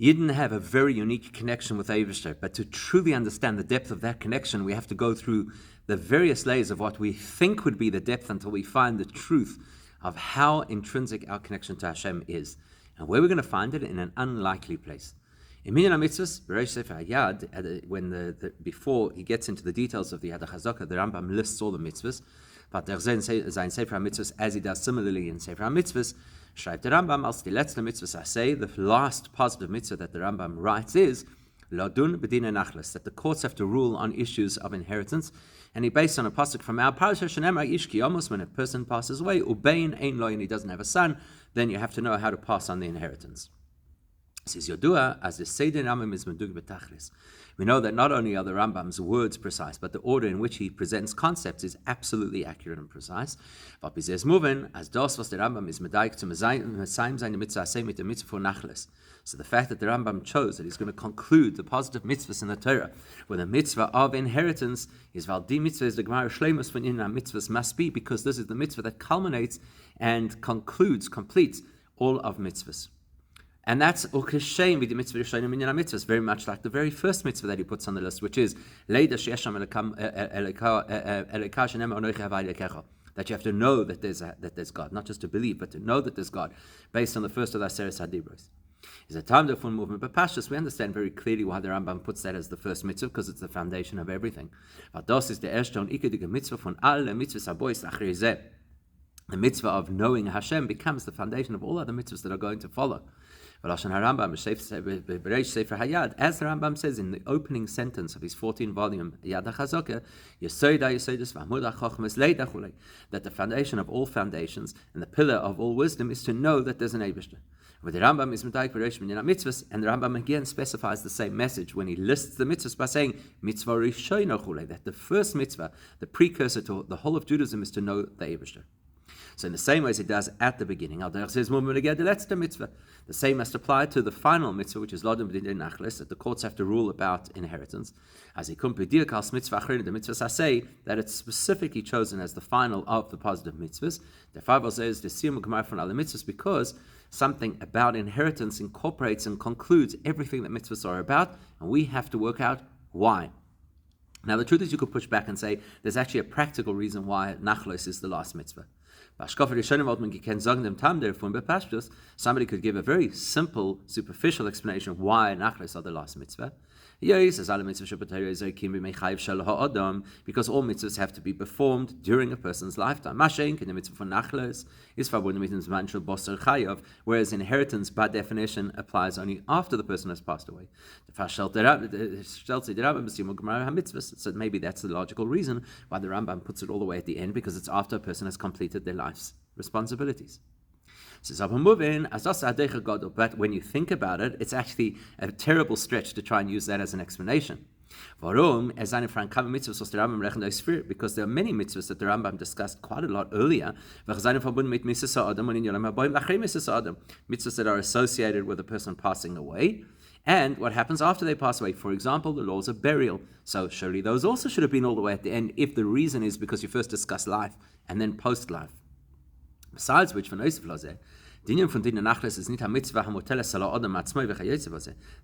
Yidden have a very unique connection with Eivishter, but to truly understand the depth of that connection, we have to go through the various layers of what we think would be the depth until we find the truth of how intrinsic our connection to Hashem is. And where we're going to find it? In an unlikely place. In Minyan HaMitzvahs, Bereish Sefer Hayad, before he gets into the details of the Yad HaChazaka, the Rambam lists all the mitzvahs, but there's Zayin Sefer HaMitzvahs, as he does similarly in Sefer HaMitzvahs, schreibt der Rambam als die letzte Mitzvah say, the last positive mitzvah that the Rambam writes is Ladun B'dinei Nachlas, that the courts have to rule on issues of inheritance. And he based on a pasuk from our parasha Shenemar Ish Ki Amos, when a person passes away, Ubein Ein Lo, and he doesn't have a son, then you have to know how to pass on the inheritance. Says Yodua, as the Seder Rambam is Medug B'Tachlis. We know that not only are the Rambam's words precise, but the order in which he presents concepts is absolutely accurate and precise. But bizes moving, as das was the Rambam is Medaik to Mesayim seine Mitzvah say mit der Mitzvah for Nachles. So the fact that the Rambam chose that he's going to conclude the positive mitzvahs in the Torah with a mitzvah of inheritance is val di mitzvah is the Gemara Shleimus von Inna mitzvahs must be, because this is the mitzvah that culminates and completes all of mitzvahs. And that's ukeshem with the mitzvah Rishonim Minyan HaMitzvahs, very much like the very first mitzvah that he puts on the list, which is Leida She'esham Eleka Shenem Onoich Havai Lekecha, that you have to know that there's God, not just to believe, but to know that there's God, based on the first of the Aseres HaDibros. Is a time different movement, but Pashtus, we understand very clearly why the Rambam puts that as the first mitzvah, because it's the foundation of everything. But das ist der erste und ikedige mitzvah von alle mitzvahs habois achri zeh. The mitzvah of knowing Hashem becomes the foundation of all other mitzvahs that are going to follow. As the Rambam says in the opening sentence of his 14-volume Yad HaChazaka, that the foundation of all foundations and the pillar of all wisdom is to know that there's an Eibishter. With the Rambam is Medaik Bereish Minyan HaMitzvahs, and the Rambam again specifies the same message when he lists the mitzvahs by saying mitzvah rishono chulei, that the first mitzvah, the precursor to the whole of Judaism, is to know the Eibishter. So in the same way as it does at the beginning, the same must apply to the final mitzvah, which is Lodem B'dinei Nachles, that the courts have to rule about inheritance. As he the mitzvah say that it's specifically chosen as the final of the positive mitzvahs. The Bible says the Siyum Gemara from other mitzvahs, because something about inheritance incorporates and concludes everything that mitzvahs are about, and we have to work out why. Now the truth is, you could push back and say there's actually a practical reason why Nachlos is the last mitzvah. Somebody could give a very simple, superficial explanation of why Nachles are the last mitzvah. Because all mitzvahs have to be performed during a person's lifetime. The mitzvah for Nachles is whereas inheritance, by definition, applies only after the person has passed away. So maybe that's the logical reason why the Rambam puts it all the way at the end, because it's after a person has completed their life's responsibilities. But when you think about it, it's actually a terrible stretch to try and use that as an explanation. Because there are many mitzvahs that the Rambam discussed quite a lot earlier. Mitzvahs that are associated with a person passing away, and what happens after they pass away. For example, the laws of burial. So surely those also should have been all the way at the end, if the reason is because you first discuss life and then post-life. Besides which, the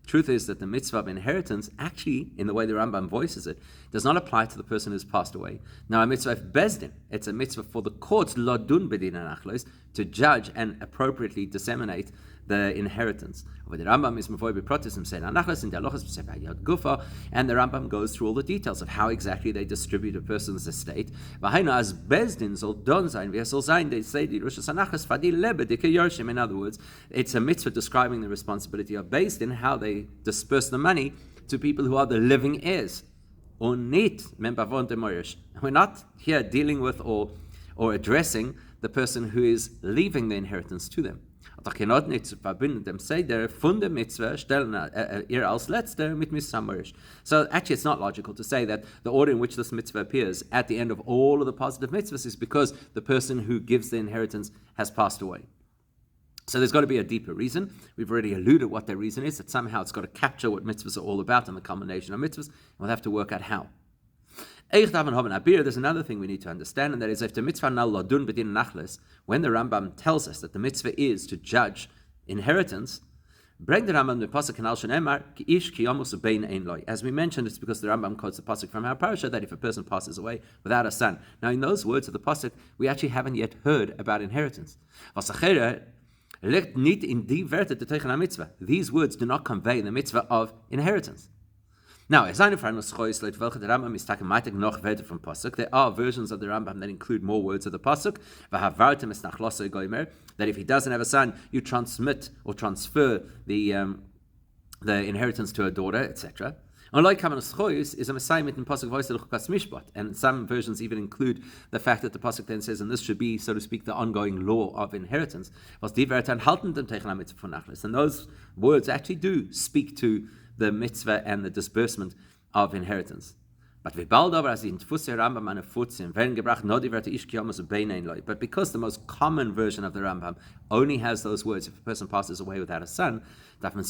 truth is that the mitzvah of inheritance, actually, in the way the Rambam voices it, does not apply to the person who's passed away. Now, a mitzvah of bezdin, it's a mitzvah for the courts, to judge and appropriately disseminate the inheritance. But the Rambam is mavoy b'protesim saying anachlas in the halachas b'sefer Yad Gufa, and the Rambam goes through all the details of how exactly they distribute a person's estate. V'hainu as bezdin zol don zayin v'yasol zayin, they say the rushas anachlas fadi lebe dike yorshim. In other words, it's a mitzvah describing the responsibility of bezdin, how they disperse the money to people who are the living heirs. We're not here dealing with or addressing the person who is leaving the inheritance to them. So actually it's not logical to say that the order in which this mitzvah appears at the end of all of the positive mitzvahs is because the person who gives the inheritance has passed away. So there's got to be a deeper reason. We've already alluded what that reason is, that somehow it's got to capture what mitzvahs are all about and the combination of mitzvahs. We'll have to work out how. There's another thing we need to understand, and that is if the mitzvah ladun b'din nachles, when the Rambam tells us that the mitzvah is to judge inheritance, Bring the Rambam the pasuk in Al Shenemar ki ish ki amos bein ein loy. As we mentioned, it's because the Rambam quotes the pasuk from our parasha that if a person passes away without a son. Now, in those words of the pasuk, we actually haven't yet heard about inheritance. These words do not convey the mitzvah of inheritance. Now, there are versions of the Rambam that include more words of the pasuk. That if he doesn't have a son, you transmit or transfer the inheritance to a daughter, etc. Unlike Kavanah is a Messiah in pasuk mishpat, and some versions even include the fact that the pasuk then says, and this should be, so to speak, the ongoing law of inheritance. And those words actually do speak to the mitzvah and the disbursement of inheritance. But because the most common version of the Rambam only has those words, if a person passes away without a son, there's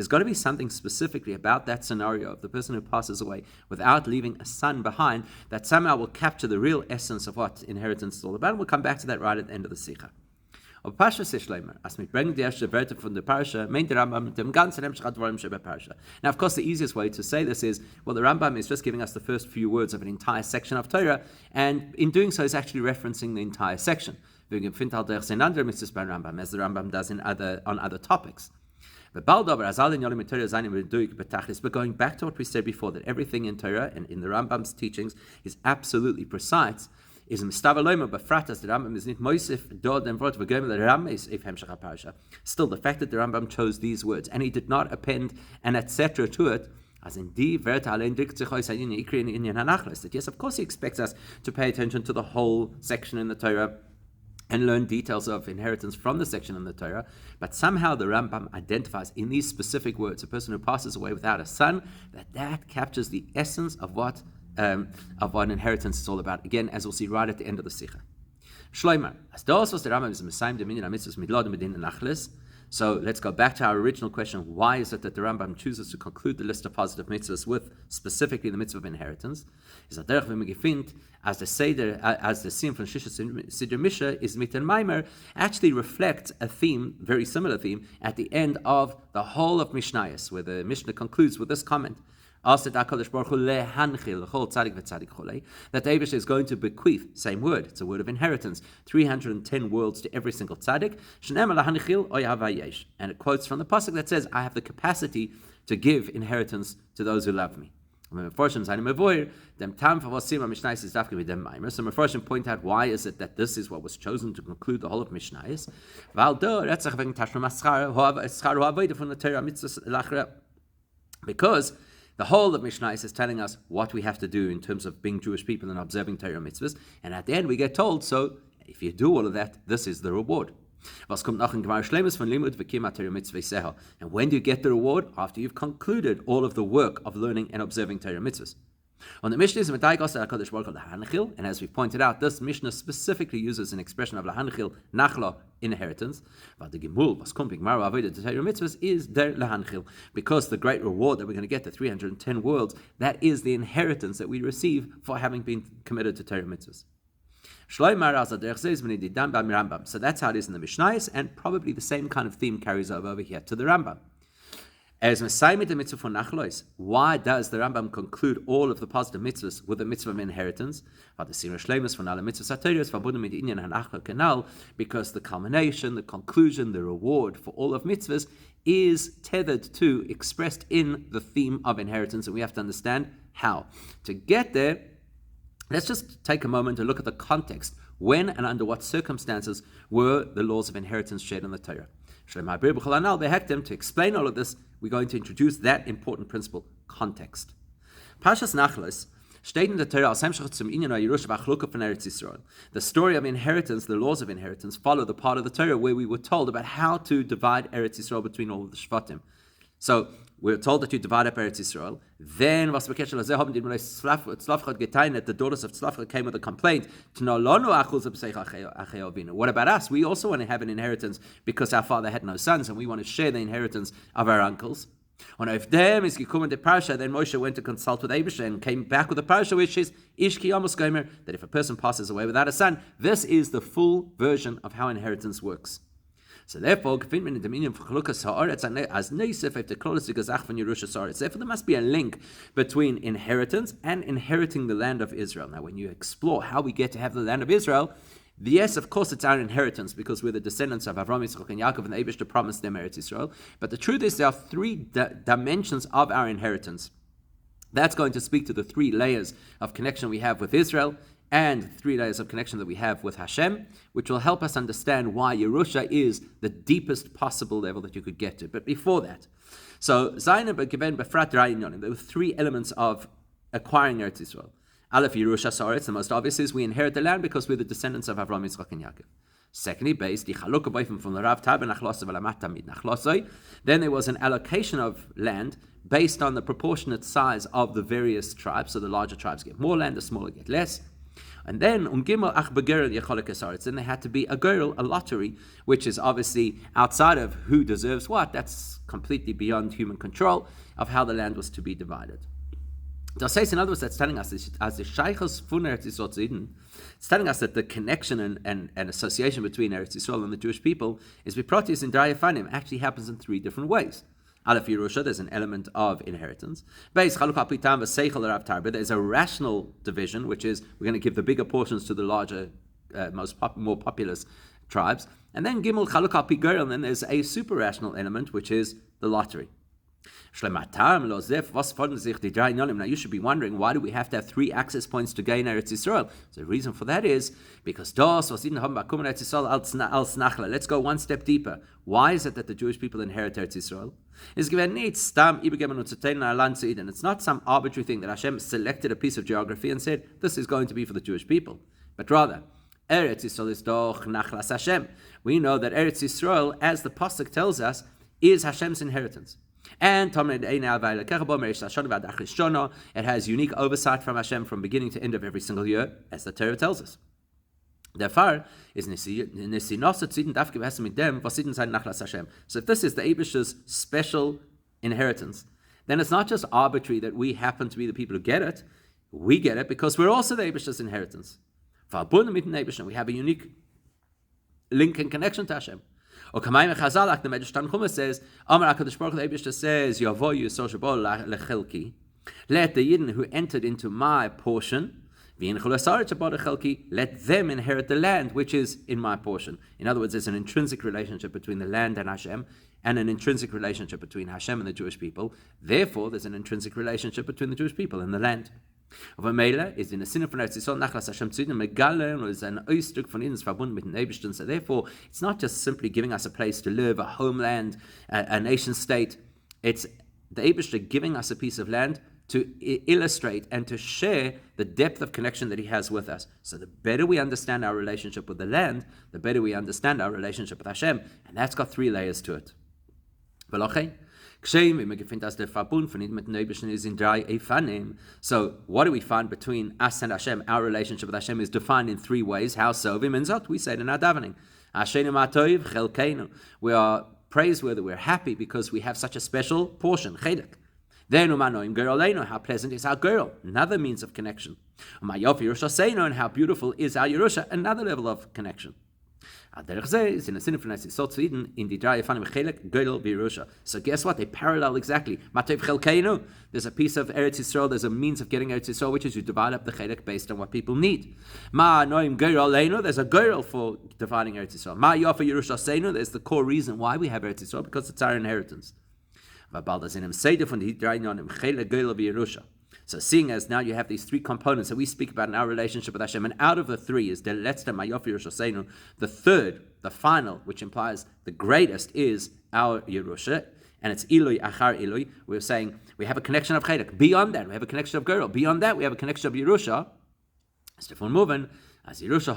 got to be something specifically about that scenario of the person who passes away without leaving a son behind that somehow will capture the real essence of what inheritance is all about. And we'll come back to that right at the end of the Sikha. Now, of course, the easiest way to say this is, well, the Rambam is just giving us the first few words of an entire section of Torah, and in doing so, is actually referencing the entire section, as the Rambam does on other topics. But going back to what we said before, that everything in Torah and in the Rambam's teachings is absolutely precise, is mistavaloma, but fratas the Rambam is not moisif dod and v'rot v'gomel the Rambam is if hemshach parasha. Still, the fact that the Rambam chose these words and he did not append an etc. to it, as in that yes, of course, he expects us to pay attention to the whole section in the Torah and learn details of inheritance from the section in the Torah, but somehow the Rambam identifies in these specific words a person who passes away without a son, that captures the essence of what inheritance is all about. Again, as we'll see right at the end of the Sikha. Shloimar, as das was the Rambam is Messiah dominion mitzvahs midlad medin nachles. So let's go back to our original question: why is it that the Rambam chooses to conclude the list of positive mitzvahs with specifically the mitzvah of inheritance? Is that derech v'megefind as the seder, as the sim from Siddur Misha is mit and Maimer actually reflects a theme, very similar theme, at the end of the whole of Mishnayos, where the Mishnah concludes with this comment. That the Eibush is going to bequeath, same word, it's a word of inheritance, 310 worlds to every single tzaddik. And it quotes from the pasuk that says, I have the capacity to give inheritance to those who love me. So Mefarshim point out, why is it that this is what was chosen to conclude the whole of Mishnayos? Because the whole of Mishnayos is telling us what we have to do in terms of being Jewish people and observing Torah mitzvahs, and at the end we get told, so if you do all of that, this is the reward. And when do you get the reward? After you've concluded all of the work of learning and observing Torah mitzvahs. On the Mishnah is and as we pointed out, this Mishnah specifically uses an expression of lahanchil, nachla, inheritance. But the Gimul, was kumping mara avodah to Torah mitzvahs, is der lahanchil, because the great reward that we're going to get, the 310 worlds, that is the inheritance that we receive for having been committed to Torah mitzvahs. So that's how it is in the Mishnayos, and probably the same kind of theme carries over here to the Rambam. As Messiah the mitzvah for nachlois, why does the Rambam conclude all of the positive mitzvahs with the mitzvah of inheritance? Because the culmination, the conclusion, the reward for all of mitzvahs is tethered to, expressed in the theme of inheritance, and we have to understand how. To get there, let's just take a moment to look at the context. When and under what circumstances were the laws of inheritance shared in the Torah? To explain all of this, we're going to introduce that important principle, context. Parshas Nachlos steht in der Torah als Hemshach zum Inyan HaYerush v'Achluka von Eretz Yisrael. The story of inheritance, the laws of inheritance, follow the part of the Torah where we were told about how to divide Eretz Yisrael between all of the Shvatim. So we're told that you divide up Eretz Yisrael. Then, the daughters of Tzlafcha came with a complaint. What about us? We also want to have an inheritance because our father had no sons, and we want to share the inheritance of our uncles. And if them is gekommen the parsha, then Moshe went to consult with Eibishter and came back with a parsha which is Ish ki amos gomer, that if a person passes away without a son, this is the full version of how inheritance works. So therefore, therefore there must be a link between inheritance and inheriting the land of Israel. Now, when you explore how we get to have the land of Israel, yes, of course, it's our inheritance because we're the descendants of Avraham, Yitzchak, and Yaakov, and the Eibishter promised them Eretz Israel. But the truth is, there are three dimensions of our inheritance. That's going to speak to the three layers of connection we have with Israel and 3 layers of connection that we have with Hashem, which will help us understand why Yerusha is the deepest possible level that you could get to. But before that, so there were 3 elements of acquiring Eretz Yisrael. Aleph, Yerusha Sa'aretz, the most obvious is we inherit the land because we're the descendants of Avraham, Yitzchak, and Yaakov. Secondly, based from the Rav Tab then there was an allocation of land based on the proportionate size of the various tribes. So the larger tribes get more land, the smaller get less. And then then there had to be a girl, a lottery, which is obviously outside of who deserves what. That's completely beyond human control of how the land was to be divided. Das heißt, in other words, that's telling us as the Sheikhos von Eretz Yisrael zu Eden, it's telling us that the connection and association between Eretz Yisrael and the Jewish people is biprotis in Drei Fanim actually happens in 3 different ways. Aleph Yerusha, there's an element of inheritance. Beis Chalukah Pitam v'Seichel Rav Tarba, there's a rational division, which is we're going to give the bigger portions to the larger, more populous tribes. And then Gimel Chalukah Pigor, and then there's a super rational element, which is the lottery. Now you should be wondering, why do we have to have 3 access points to gain Eretz Yisrael? So the reason for that is because let's go one step deeper. Why is it that the Jewish people inherit Eretz Yisrael? It's not some arbitrary thing that Hashem selected a piece of geography and said, this is going to be for the Jewish people. But rather, Eretz Yisrael is doch nachlas Hashem. We know that Eretz Yisrael, as the Pasuk tells us, is Hashem's inheritance. And it has unique oversight from Hashem from beginning to end of every single year, as the Torah tells us. Therefore, so if this is the Eibishter's special inheritance, then it's not just arbitrary that we happen to be the people who get it. We get it because we're also the Eibishter's inheritance. We have a unique link and connection to Hashem. Or Kamayim Chazal, like the Medrash Tanchuma says, Amar HaKadosh Baruch Hu, the Eibishter says, Yavoyu Yisrael Shabol Lechelki, let the Yidden who entered into my portion, let them inherit the land which is in my portion. In other words, there's an intrinsic relationship between the land and Hashem, and an intrinsic relationship between Hashem and the Jewish people. Therefore, there's an intrinsic relationship between the Jewish people and the land. Aber Meile ist in der Sinne von Eretz Yisrael nachlas Hashem zu Megalen und ist ein Ausdruck von ihnen verbunden mit den Eibishter. So therefore, it's not just simply giving us a place to live, a homeland, a nation state. It's the Eibishter giving us a piece of land to illustrate and to share the depth of connection that He has with us. So the better we understand our relationship with the land, the better we understand our relationship with Hashem, and that's got 3 layers to it. So what do we find between us and Hashem? Our relationship with Hashem is defined in 3 ways. How so? We say it in our davening. We are praiseworthy, we're happy because we have such a special portion, Chelek. Then how pleasant is our girl, another means of connection. And how beautiful is our Yerusha, another level of connection. So guess what? They parallel exactly. There's a piece of Eretz Yisrael, there's a means of getting Eretz Yisrael, which is you divide up the Chelek based on what people need. There's a girl for dividing Eretz Yisrael. There's the core reason why we have Eretz Yisrael, because it's our inheritance. So seeing as now you have these 3 components that we speak about in our relationship with Hashem, and out of the 3 is the third, the final, which implies the greatest, is our Yerusha, and it's Ilui Achar Ilui. We're saying we have a connection of Chelek. Beyond that, we have a connection of Gerel. Beyond that, we have a connection of Yerusha. Stefan Moven, as Yerusha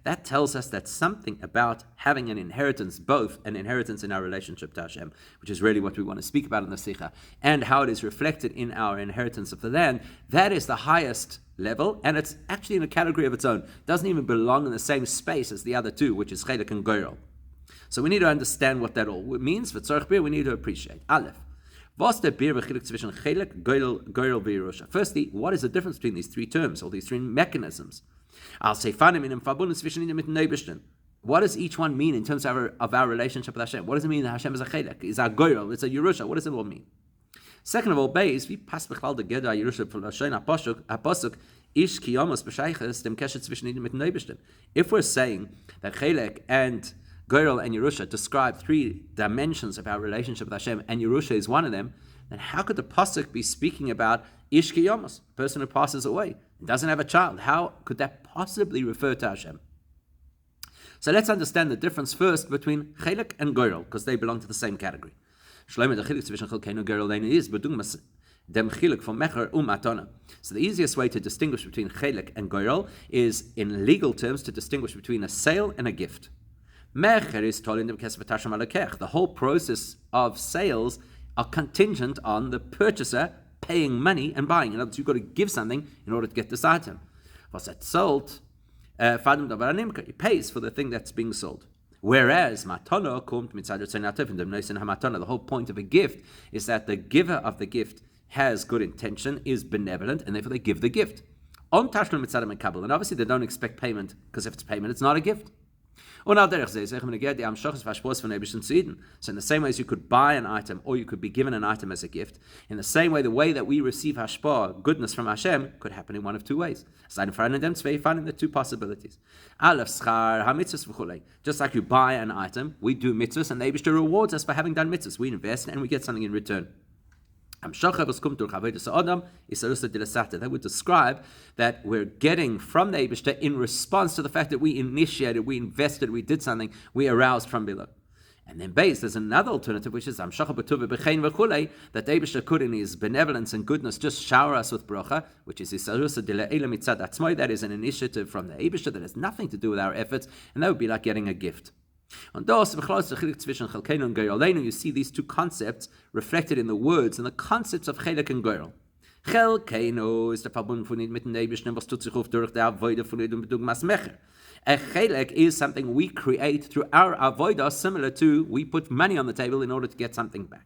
that tells us that something about having an inheritance, both an inheritance in our relationship to Hashem, which is really what we want to speak about in the Sikha, and how it is reflected in our inheritance of the land, that is the highest level, and it's actually in a category of its own. It doesn't even belong in the same space as the other 2, which is Chelek and Gerel. So we need to understand what that all means. We need to appreciate. Aleph. Firstly, what is the difference between these three terms, or these three mechanisms? What does each one mean in terms of our relationship with Hashem? What does it mean that Hashem is a Chelek, is a Goyal, it's a Yerusha? What does it all mean? Second of all, base, we pass b'chlal the Geda Yerusha for Hashem Apasuk ish kiyamos b'shayches dem keshet zwischen ihnen mit Neibishtim. If we're saying that Chelek and Goyal and Yerusha describe three dimensions of our relationship with Hashem, and Yerusha is one of them, then how could the pasuk be speaking about ish kiyamos, a person who passes away and doesn't have a child? How could that possibly refer to Hashem? So let's understand the difference first between Chelek and Goyal, because they belong to the same category. Shlomo, the Chelek zwischen Chelkeinu and Goyal is bedugmas dem Chelek from Mecher Matana. So the easiest way to distinguish between Chelek and Goyal is, in legal terms, to distinguish between a sale and a gift. Mecher is told in the Kesef Tasham Alekech. The whole process of sales are contingent on the purchaser paying money and buying. In other words, you've got to give something in order to get this item. Was that sold? He pays for the thing that's being sold. Whereas the whole point of a gift is that the giver of the gift has good intention, is benevolent, and therefore they give the gift. And obviously they don't expect payment, because if it's payment, it's not a gift. So in the same way as you could buy an item, or you could be given an item as a gift, in the same way, the way that we receive hashpah, goodness from Hashem, could happen in one of two ways. Finding the two possibilities. Just like you buy an item, we do mitzvahs, and the Eibishter rewards us for having done mitzvahs. We invest, and we get something in return. That would describe that we're getting from the Eibishter in response to the fact that we initiated, we invested, we did something, we aroused from below. And then base, there's another alternative, which is that the Eibishter could, in his benevolence and goodness, just shower us with bracha, which is that is an initiative from the Eibishter that has nothing to do with our efforts, and that would be like getting a gift. You see these two concepts reflected in the words and the concepts of Chelek and Goyal. Chelkeinu is the Verbund von mit dem Eibishter, was tut sich auf durch die Avodah von ihm bedugmas Mecher. A Chelek is something we create through our avodah, similar to we put money on the table in order to get something back.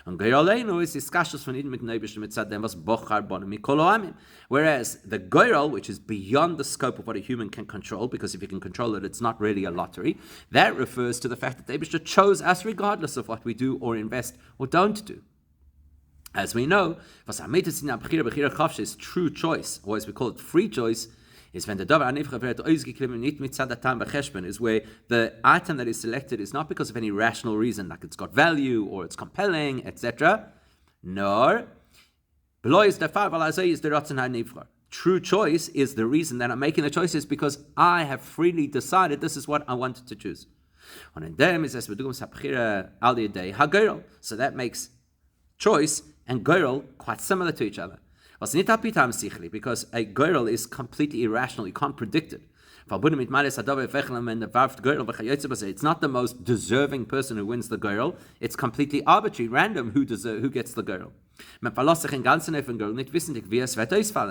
And Goyaleinu is discussions von ihm mit dem Eibishter mitzad dem was bochar bonim mikol ha'amim. Whereas the Goyal, which is beyond the scope of what a human can control, because if you can control it, it's not really a lottery, that refers to the fact that the Eibishter chose us regardless of what we do or invest or don't do. As we know, was is true choice, or as we call it free choice, is when the is where the item that is selected is not because of any rational reason, like it's got value or it's compelling, etc. Nor true choice is the reason that I'm making the choices because I have freely decided this is what I wanted to choose. So that makes choice and Goyal quite similar to each other. Because a girl is completely irrational, you can't predict it. It's not the most deserving person who wins the girl, it's completely arbitrary, random who gets the girl.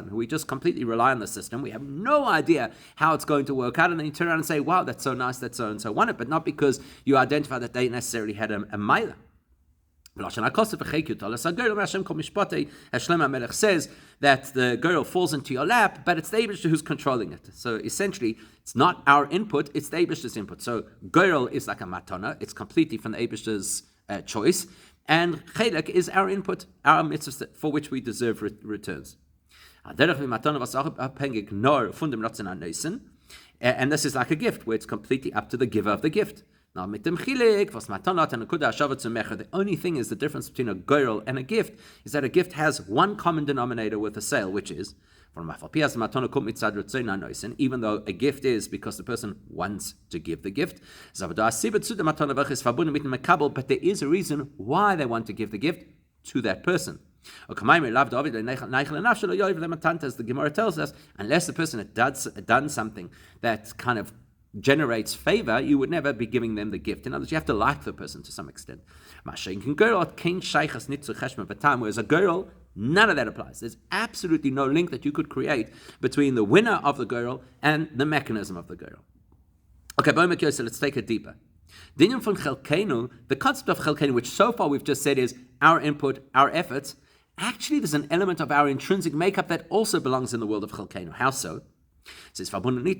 We just completely rely on the system, we have no idea how it's going to work out, and then you turn around and say, wow, that's so nice that so-and-so won it, but not because you identify that they necessarily had a mila. Hashem says that the girl falls into your lap, but it's the Eibishter who's controlling it. So essentially, it's not our input, it's the Eibishter's input. So girl is like a matana, it's completely from the Eibishter's choice, and Chelek is our input, our mitzvahs for which we deserve returns. And this is like a gift, where it's completely up to the giver of the gift. Now, mit dem Chelek, was matanat and akuda shavat zu mecher, the only thing is the difference between a girl and a gift is that a gift has one common denominator with a sale, which is, even though a gift is because the person wants to give the gift, but there is a reason why they want to give the gift to that person. As the Gemara tells us, unless the person had done something that kind of generates favor, you would never be giving them the gift. In other words, you have to like the person to some extent. Whereas a girl, none of that applies. There's absolutely no link that you could create between the winner of the girl and the mechanism of the girl. Okay, so let's take it deeper. Dinyan von Chelkenu, the concept of Chelkenu, which so far we've just said is our input, our efforts, actually there's an element of our intrinsic makeup that also belongs in the world of Chelkenu. How so? It says, Chelkenu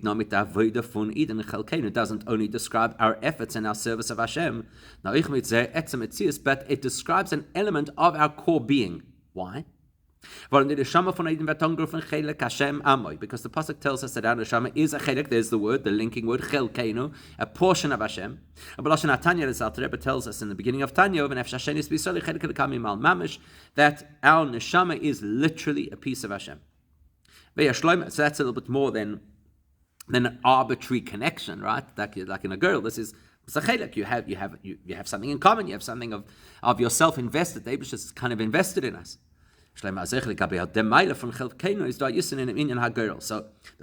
doesn't only describe our efforts and our service of Hashem, but it describes an element of our core being. Why? Because the pasuk tells us that our neshama is a chelek. There's the word, the linking word, chelkenu, a portion of Hashem. And Tanya, as Alter Rebbe tells us in the beginning of Tanya, that our neshama is literally a piece of Hashem. So that's a little bit more than an arbitrary connection, right? Like in a girl, this is a chelek. You have something in common. You have something of yourself invested. The Eibush is kind of invested in us. So the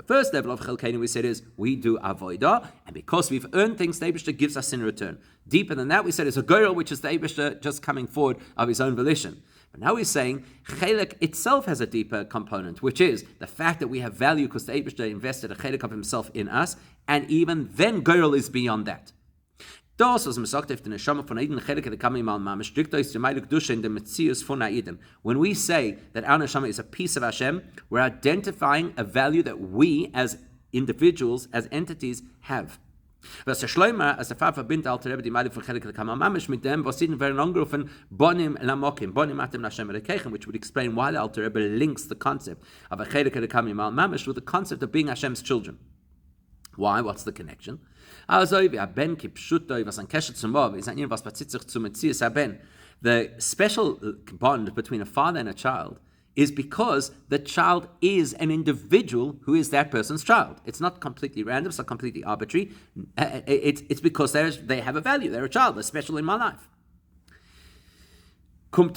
first level of Chelkenu we said is we do avodah, and because we've earned things, the Eibishter gives us in return. Deeper than that, we said is a girl, which is the Eibishter just coming forward of his own volition. But now we're saying Chelek itself has a deeper component, which is the fact that we have value because the Eibishter invested a Chelek of himself in us, and even then girl is beyond that. When we say that our neshama is a piece of Hashem, we're identifying a value that we as individuals, as entities, have. Which would explain why the Alter Rebbe links the concept of a Chelek Elikam Mamish with the concept of being Hashem's children. Why? What's the connection? The special bond between a father and a child is because the child is an individual who is that person's child. It's not completely random, it's not completely arbitrary. It's because they have a value. They're a child. They're special in my life. And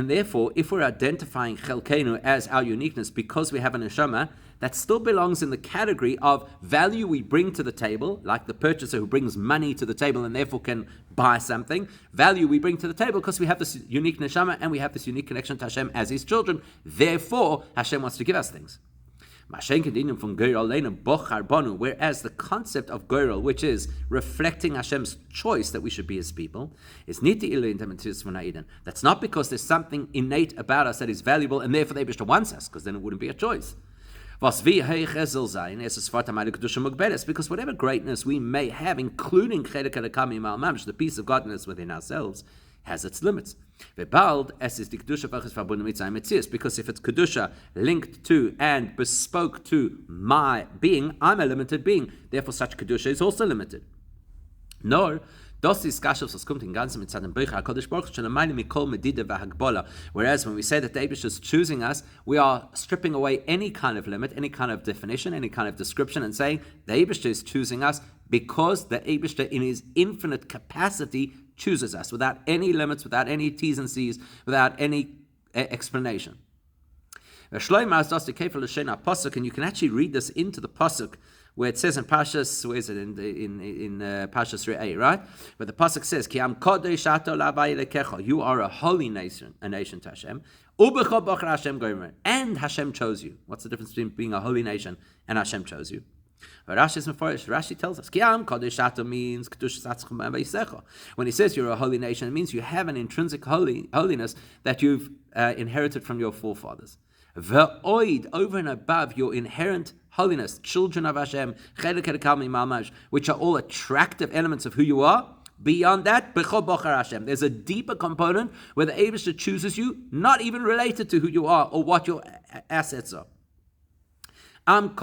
therefore, if we're identifying Chelkenu as our uniqueness because we have a neshama, that still belongs in the category of value we bring to the table, like the purchaser who brings money to the table and therefore can buy something. Value we bring to the table because we have this unique neshama and we have this unique connection to Hashem as his children. Therefore, Hashem wants to give us things. Whereas the concept of Goyrel, which is reflecting Hashem's choice that we should be his people, is that's not because there's something innate about us that is valuable and therefore the Eibishter wants us, because then it wouldn't be a choice. Because whatever greatness we may have, including the peace of godness within ourselves, has its limits. Because if it's Kedusha linked to and bespoke to my being, I'm a limited being. Therefore, such Kedusha is also limited. Whereas when we say that the Eibush is choosing us, we are stripping away any kind of limit, any kind of definition, any kind of description, and saying the Eibush is choosing us because the Eibush in his infinite capacity chooses us without any limits, without any T's and C's, without any explanation. And you can actually read this into the pasuk where it says in Pashas, where is it in Pashas Re'eh, right? Where the pasuk says, "Ki am kodesh ato lavai lekecha." You are a holy nation to Hashem. And Hashem chose you. What's the difference between being a holy nation and Hashem chose you? Rashi tells us, means when he says you're a holy nation, it means you have an intrinsic holiness that you've inherited from your forefathers. Over and above your inherent holiness, children of Hashem, which are all attractive elements of who you are. Beyond that, there's a deeper component where the Eibishter chooses you, not even related to who you are or what your assets are. When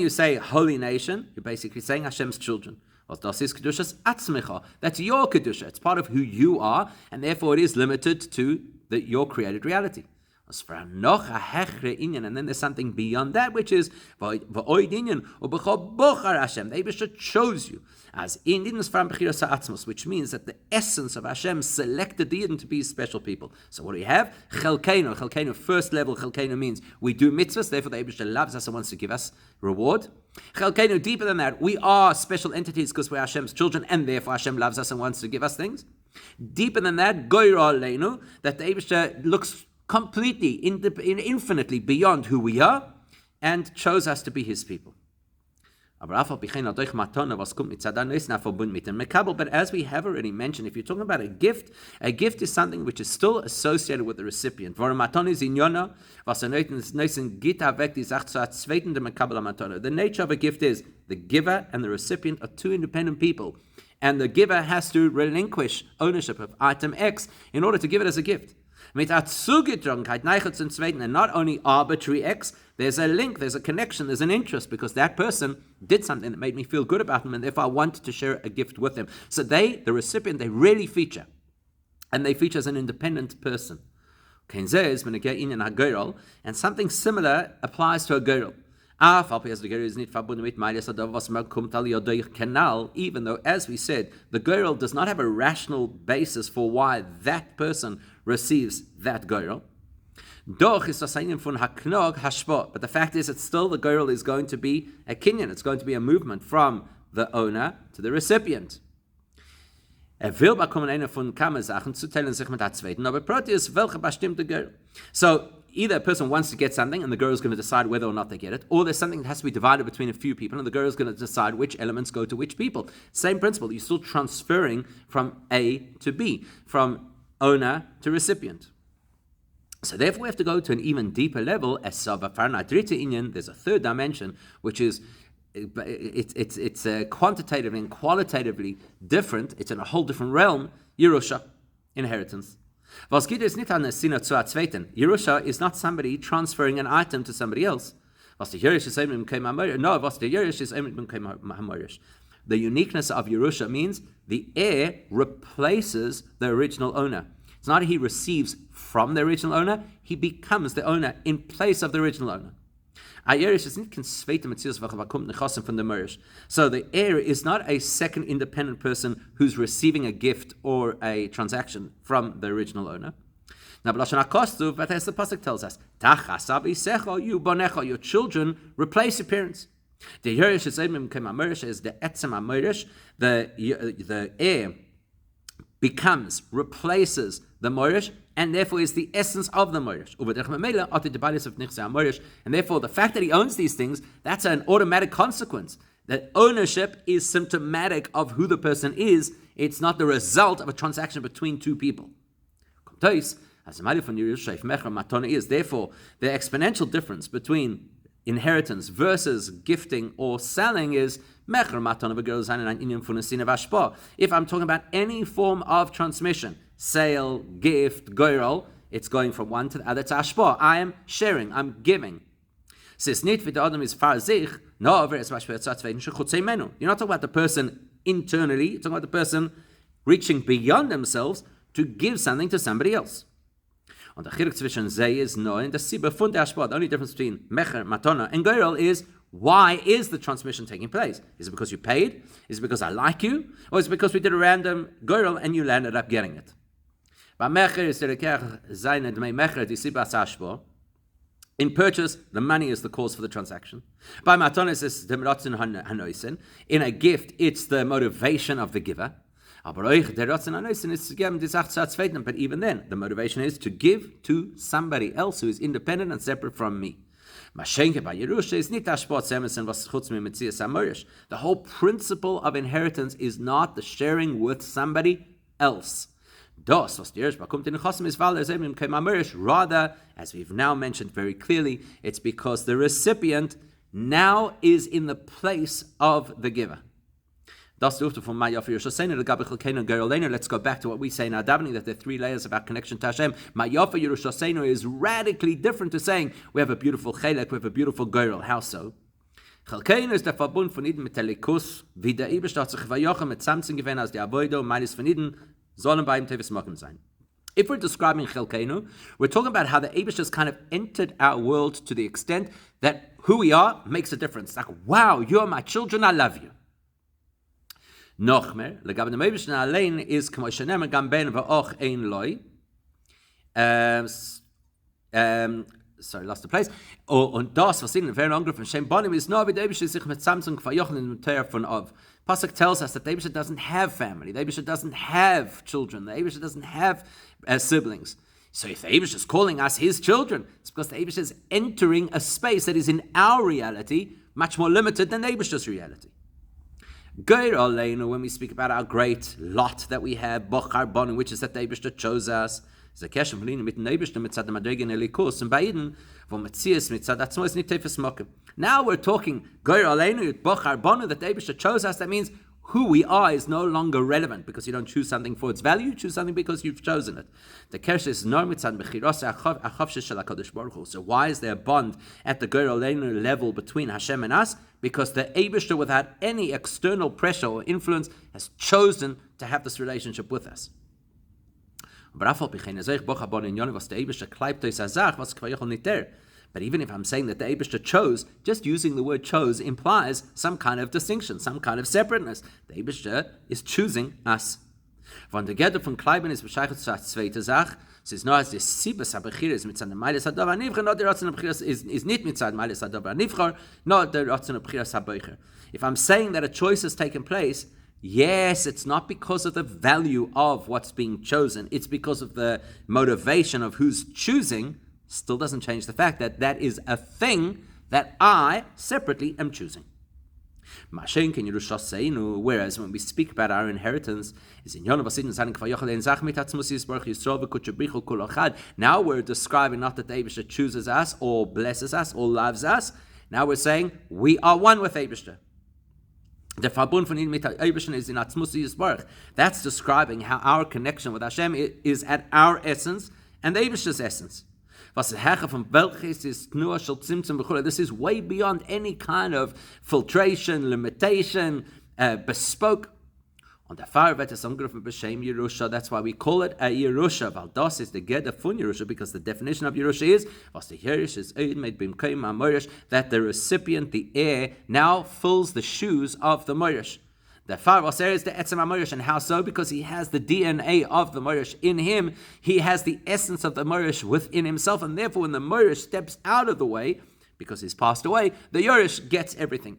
you say holy nation, you're basically saying Hashem's children. That's your Kedusha. It's part of who you are, and therefore it is limited to your created reality. And then there's something beyond that, which is the Eibishter chose you. As in which means that the essence of Hashem selected the Yidden to be special people. So what do we have? Chelkenu, first level Chelkenu means we do mitzvahs, therefore the Eibishter loves us and wants to give us reward. Chelkenu, deeper than that, we are special entities because we're Hashem's children, and therefore Hashem loves us and wants to give us things. Deeper than that, Goyra Aleinu, that the Eibishter looks completely, infinitely beyond who we are. and chose us to be his people. But as we have already mentioned, if you're talking about a gift is something which is still associated with the recipient. The nature of a gift is the giver and the recipient are two independent people. And the giver has to relinquish ownership of item X in order to give it as a gift. And not only arbitrary X, there's a link, there's a connection, there's an interest, because that person did something that made me feel good about them, and therefore I wanted to share a gift with them. So the recipient, they really feature. And they feature as an independent person. And something similar applies to a girl. Even though, as we said, the girl does not have a rational basis for why that person receives that girl. But the fact is that still the girl is going to be a kinyan. It's going to be a movement from the owner to the recipient. So either a person wants to get something and the girl is going to decide whether or not they get it, or there's something that has to be divided between a few people and the girl is going to decide which elements go to which people. Same principle. You're still transferring from A to B, from owner to recipient. So therefore we have to go to an even deeper level. There's a third dimension, which is it's quantitatively and qualitatively different. It's in a whole different realm. Yerusha, inheritance. Yerusha is not somebody transferring an item to somebody else. The uniqueness of Yerusha means the heir replaces the original owner. It's not he receives from the original owner, he becomes the owner in place of the original owner. So the heir is not a second independent person who's receiving a gift or a transaction from the original owner. But as the pasuk tells us, your children replace your parents. The Yerush is the etzem amorish. The heir becomes, replaces the morish, and therefore is the essence of the morish. And therefore, the fact that he owns these things, that's an automatic consequence. That ownership is symptomatic of who the person is. It's not the result of a transaction between two people. Therefore, the exponential difference between inheritance versus gifting or selling is if I'm talking about any form of transmission, sale, gift, goyrel, it's going from one to the other to ashpa. I am sharing, I'm giving. You're not talking about the person internally, you're talking about the person reaching beyond themselves to give something to somebody else. And the only difference between mecher, matana, and goyrel is, why is the transmission taking place? Is it because you paid? Is it because I like you? Or is it because we did a random goyrel and you landed up getting it? In purchase, the money is the cause for the transaction. In a gift, it's the motivation of the giver. But even then, the motivation is to give to somebody else who is independent and separate from me. The whole principle of inheritance is not the sharing with somebody else. Rather, as we've now mentioned very clearly, it's because the recipient now is in the place of the giver. Let's go back to what we say in our davening, that there are three layers of our connection to Hashem. Ma'yofa Yerushaseinu is radically different to saying we have a beautiful Chelek, we have a beautiful girl. How so? Chelkeinu ist der Verbund von Iden mit Telekus, wie der Eberste hat sich verjochen mit Samson gewähnt als die Avoido, meines von Iden sollen bei ihm Tevis machen sein. If we're describing Chelkeinu, we're talking about how the Eberste has kind of entered our world to the extent that who we are makes a difference. Like, wow, you're my children, I love you. Noch mehr, legabe dem Eibischen allein ist k'mo shenemer gam ben v'och ein loy. Sorry, lost the place. Und das, was in den Fern Angriff von Shem Bonim ist nur, wie der Eibische sich mit Samsung verjochen in dem Teir von Av. Pasuk tells us that the Eibische doesn't have family. The Eibische doesn't have children. The Eibische doesn't have siblings. So if the Eibush is calling us his children, it's because the Eibush is entering a space that is in our reality much more limited than the Eibish's reality. Geir Aleinu, when we speak about our great lot that we have, Bochar Bon, which is that the Eibush chose us, is a keshem verliehen mit dem Eibishter mitzad der Madregen Elikus und beiden, wo Metzias mitzad atzmos nicht tefes mokem. Now we're talking Geir Aleinu, Bochar Bon, that the Eibush chose us. That means who we are is no longer relevant because you don't choose something for its value, you choose something because you've chosen it. The Keresh is nor mitzad bechiros achav shel HaKadosh Baruch Hu. So why is there a bond at the Geir Aleinu level between Hashem and us? Because the Eibishter, without any external pressure or influence, has chosen to have this relationship with us. But even if I'm saying that the Eibishter chose, just using the word chose implies some kind of distinction, some kind of separateness. The Eibishter is choosing us. Von der Gerde von Kleiben ist bescheichert zur zweite Sache. Es ist nur als die Sibes Abechir ist mit seiner Meiles Adova Nivcher, nur der Ratzen Abechir ist nicht mit seiner Meiles Adova Nivcher, nur der Ratzen Abechir Saboicher. If I'm saying that a choice has taken place, yes, it's not because of the value of what's being chosen. It's because of the motivation of who's choosing. Still doesn't change the fact that that is a thing that I separately am choosing. Whereas when we speak about our inheritance, now we're describing not that the Eibishter chooses us or blesses us or loves us. Now we're saying we are one with Eibishter. The Verbund von ihm mit Eibishter is in Atzmus Yisbarach. That's describing how our connection with Hashem is at our essence and the Eibishter's essence. This is way beyond any kind of filtration, limitation, bespoke. That's why we call it a Yerusha. Valdos is the Geda fun Yerusha, because the definition of Yerusha is that the recipient, the heir, now fills the shoes of the Moirish. The Farvos is the Etzem HaMorish, and how so? Because he has the DNA of the Morish in him. He has the essence of the Morish within himself, and therefore when the Morish steps out of the way, because he's passed away, the Yorish gets everything.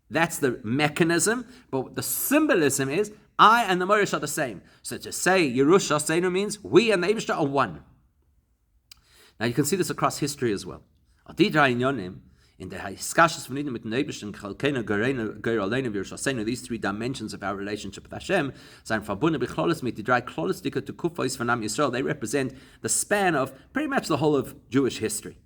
That's the mechanism, but the symbolism is, I and the Morish are the same. So to say Yerusha Seinu means we and the Eibishter are one. Now you can see this across history as well. In the Hiskashas von Eden mit dem Eibishter, Chelek, Geir Aleinu, Yerusha Seinu, these three dimensions of our relationship with Hashem, sein verbunden bechlolis mit die drei klolis dike to kufos von Am Yisrael. They represent the span of pretty much the whole of Jewish history.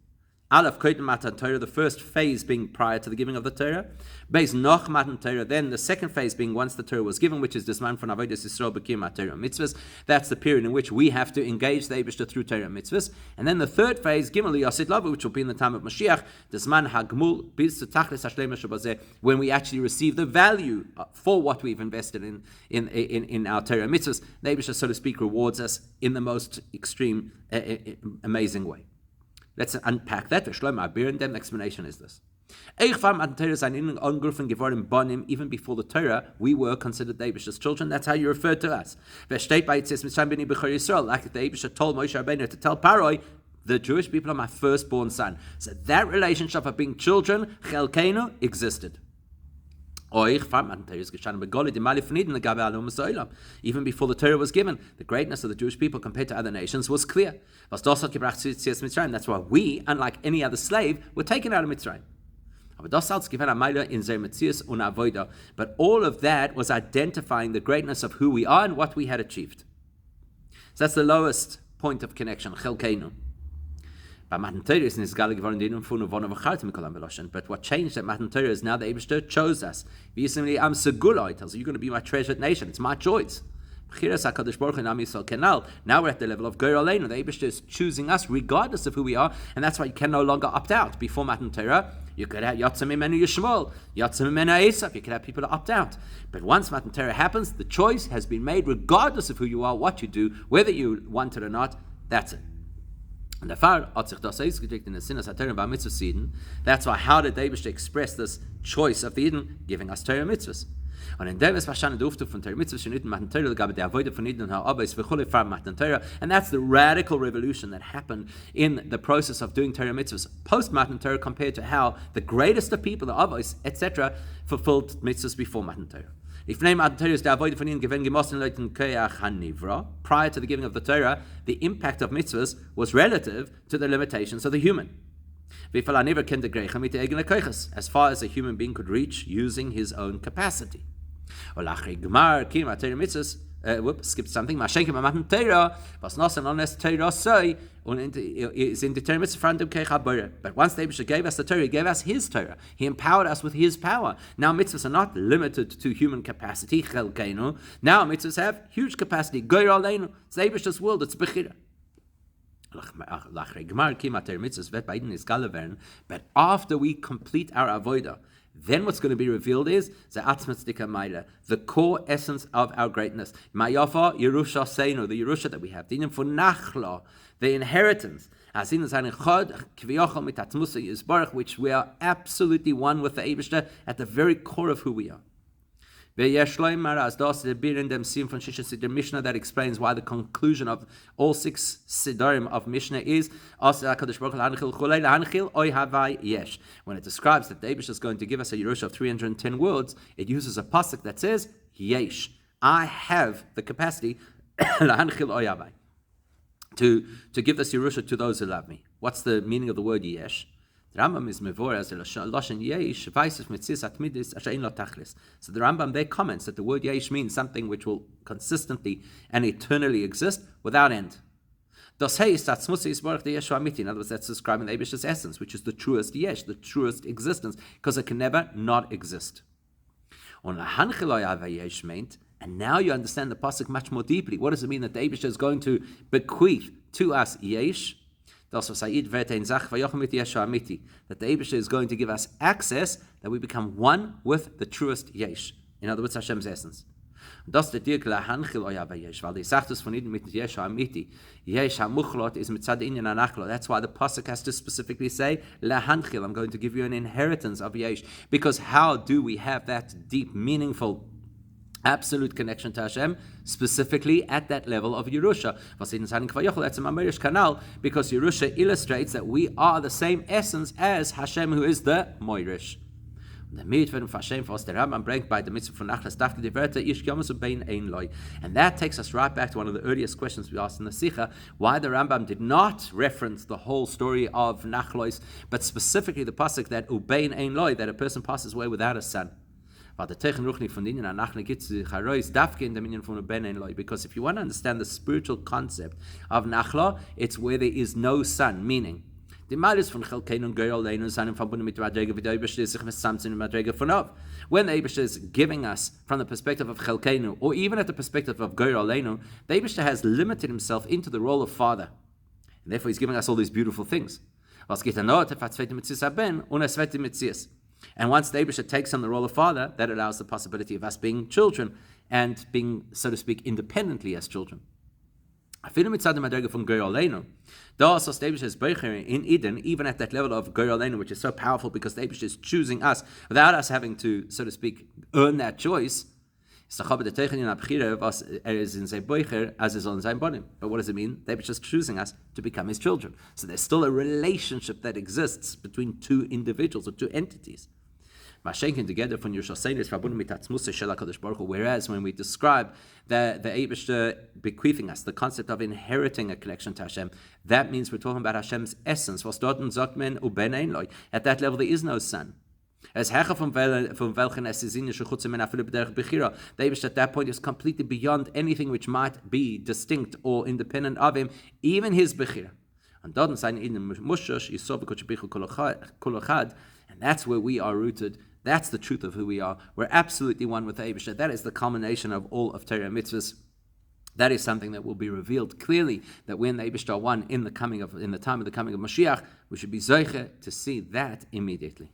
Aleph Kodim Matan Torah, the first phase being prior to the giving of the Torah. Beis Noch Matan Torah, then the second phase being once the Torah was given, which is Disman von Avodas Yisrael B'Kiyum Torah Mitzvahs. That's the period in which we have to engage the Eibishter through Torah Mitzvahs. And then the third phase, Gimel Yasid Lava, which will be in the time of Mashiach, Disman Hagmul Bis Tachlis Hashlema Shabazeh, when we actually receive the value for what we've invested in our Torah Mitzvahs. The Eibishter, so to speak, rewards us in the most extreme, amazing way. Let's unpack that. The explanation is this. Even before the Torah, we were considered the Eibishter's children. That's how you refer to us. Like the Eibishter told Moshe Rabbeinu to tell Paroi, the Jewish people are my firstborn son. So that relationship of being children, Chelkeinu, existed. Even before the Torah was given, the greatness of the Jewish people compared to other nations was clear. That's why we, unlike any other slave, were taken out of Mitzrayim. But all of that was identifying the greatness of who we are and what we had achieved. So that's the lowest point of connection, Chelkeinu. But what changed at Matan Torah is now the Eibishter chose us. He tells you, you're going to be my treasured nation. It's my choice. Now we're at the level of Geir Aleinu. The Eibishter is choosing us regardless of who we are, and that's why you can no longer opt out. Before Matan Torah, you could have Yotzim Imenu Yishmol, Yotzim Imenu Esav. You could have people opt out. But once Matan Torah happens, the choice has been made regardless of who you are, what you do, whether you want it or not. That's it. And the Far hat sich das ausgedrückt in the Sinnas HaTorah bei Mitzvahs Eden. That's why how did Eibishter express this choice of Eden, giving us Torah Mitzvahs? Und in dem ist wahrscheinlich der Aufruf von Torah Mitzvahs schon Eden Matan Torah, gab der Avodah von Eden ha'Abbas v'chulei Far Matan Torah, and that's the radical revolution that happened in the process of doing Torah Mitzvahs post Matan Torah compared to how the greatest of people, the Abbas, etc., fulfilled Mitzvahs before Matan Torah. Prior to the giving of the Torah, the impact of mitzvahs was relative to the limitations of the human. As far as a human being could reach using his own capacity. Skipped something. But once the Abishah gave us the Torah, he gave us his Torah. He empowered us with his power. Now mitzvahs are not limited to human capacity. Now mitzvahs have huge capacity. It's the Abishah's world. It's Bechira. But after we complete our avodah, then what's going to be revealed is the core essence of our greatness. Mayafa Yerusha Seinu, the Yerusha that we have. The inheritance. Which we are absolutely one with the Eibishter at the very core of who we are. There's the Mishnah that explains why the conclusion of all 6 Siddharim of Mishnah is when it describes that the Eibush is going to give us a Yerusha of 310 words, it uses a pasuk that says Yesh, I have the capacity to give this Yerusha to those who love me. What's the meaning of the word Yesh? The Rambam is mevor as lashon yesh vayisef mitzis atmidis ashein lo tachlis. So the Rambam there comments that the word yesh means something which will consistently and eternally exist without end. Das heißt, that Smusi is baruch the Yeshua Amiti. In other words, that's describing the Eibish's essence, which is the truest yesh, the truest existence, because it can never not exist. On yesh meant, and now you understand the pasuk much more deeply. What does it mean that the Eibush is going to bequeath to us yesh? That the Eibusha is going to give us access that we become one with the truest yesh. In other words, Hashem's essence. That's the why the pasuk has to specifically say lahanchil. I'm going to give you an inheritance of yesh. Because how do we have that deep, meaningful, absolute connection to Hashem, specifically at that level of Yerusha? That's a Mamarish Kanal, because Yerusha illustrates that we are the same essence as Hashem, who is the Moirish. The mitzvah from Hashem for us, the Rambam bringt by the mitzvah from Nachlas dachte die Wörter ish yomus bein ein loy, and that takes us right back to one of the earliest questions we asked in the Sikha: why the Rambam did not reference the whole story of Nachlois, but specifically the pasuk that ubein ein loy, that a person passes away without a son. Because if you want to understand the spiritual concept of Nachla, it's where there is no son, meaning when the Eibishter is giving us from the perspective of Chelkeinu, or even at the perspective of Goyer Aleinu, the Eibishter has limited himself into the role of father. And therefore he's giving us all these beautiful things. And once the Eibusha takes on the role of father, that allows the possibility of us being children and being, so to speak, independently as children. In Eden, even at that level of Goyer Aleinu, which is so powerful because the Eibusha is choosing us without us having to, so to speak, earn that choice. But what does it mean? The Eibusha is choosing us to become his children. So there's still a relationship that exists between two individuals or two entities. Whereas when we describe the Eibusha bequeathing us, the concept of inheriting a connection to Hashem, that means we're talking about Hashem's essence. At that level, there is no son. As from welchen es ist in the Eibusha at that point is completely beyond anything which might be distinct or independent of him, even his bechira. And that's where we are rooted. That's the truth of who we are. We're absolutely one with the Eibusha. That is the culmination of all of Torah mitzvahs. That is something that will be revealed clearly, that when the Eibusha are one in the time of the coming of Mashiach, we should be zoche to see that immediately.